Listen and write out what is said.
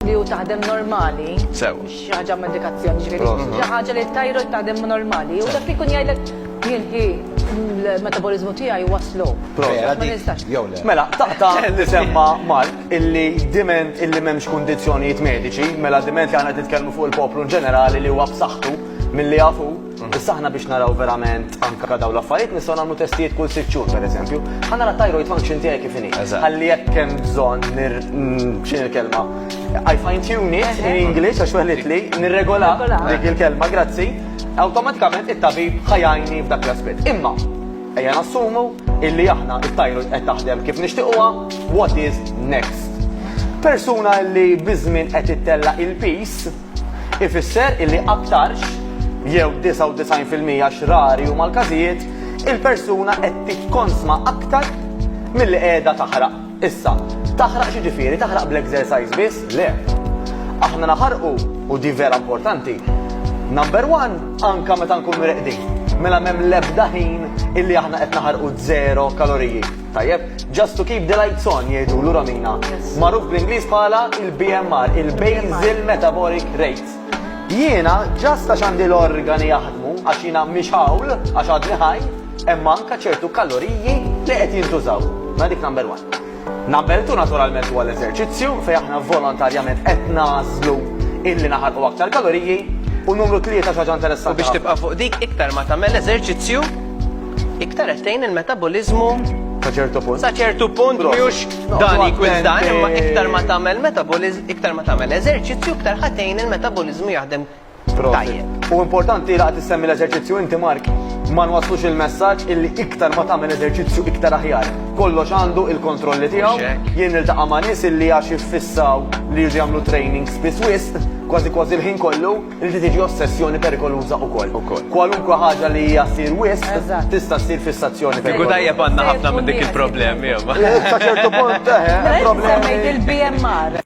li hu taħdem normali. Sew. Xi ħaġa medikazzjoni ġifieri. Xi ħaġa li t-tajrod taħdem normali. U dak ikun jgħidlek jien il-metabolizmu tiegħi waslu. Ma nistax. Mela, taqta li semma Mark illi diment illi m'hemmx kundizzjonijiet mediċi, mela diment li aħna titkellmu fuq il-poplu ġenerali li huwa b'saħħtu milli jafu. Issa aħna biex naraw verament anke dawn l-affarijiet nistgħu nagħmlu testijiet kull 6 xhur pereżempju. Ħa nara thyroid function tiegħi kif inhi. Ħalli jekk hemm bżonn x'in il-kelma. I fine tune it in English għax weħlet li nirregola dik il-kelma, grazzi. Awtomatikament it-tabib ħajajni f'dak l-aspett. Imma ejja nassumu illi aħna it-thyroid qed taħdem kif nixtiequha, what is next? Persuna li biżmien qed ittella il-peace ifisser illi aktarx jew 99% xrari u mal-każijiet, il-persuna qed tikkonsma aktar milli qiegħda taħraq. Issa, taħraq xi ġifieri, taħraq bl-exercise biss? Le. Aħna naħarqu u di vera importanti. Number 1, anka meta nkunu reqdin. Mela m'hemm l-ebda ħin illi aħna qed naħarqu 0 kaloriji. Tajjeb, just to keep the lights on jgħidu l Ramina. Magħruf bl-Ingliż bħala il-BMR, il-Basal Metabolic Rate. Jiena, ġast għax għandi l-organi jaħdmu, għax jiena mhix hawl, għax għadni ħaj, hemm anke ċertu kaloriji li qed jintużaw. Ma dik number 1. Number 2 naturalment huwa l-eżerċizzju fejn aħna volontarjament qed nażlu illi naħarqu aktar kaloriji u numru 3 xi ħaġa interessanti. U biex tibqa' fuq dik iktar ma tagħmel eżerċizzju, iktar qed tgħin il-metabolismu Sa ċertu punt. Sa ċertu punt mhux dan equals dan, imma iktar ma tagħmel metabolizmu, iktar ma tagħmel eżerċizzju, iktar ħatejn il-metabolizmu jaħdem tajjeb. U importanti li qed tissemmi l-eżerċizzju inti Mark, ma nwaslux il-messaġġ illi iktar ma tagħmel eżerċizzju iktar aħjar. Kollox għandu il-kontrolli tiegħu. Jien niltaqa' ma' nies illi għax iffissaw li jiġu jagħmlu training spiss wisq, kważi l-ħin kollu, li tiġi ossessjoni perikoluża wkoll. Kwalunkwe ħaġa li hija ssir wisq tista' ssir fissazzjoni perikoluża. Gu tajjeb għandna ħafna minn dik il-problemi. Sa ċertu punt, problemi. Il-BMR.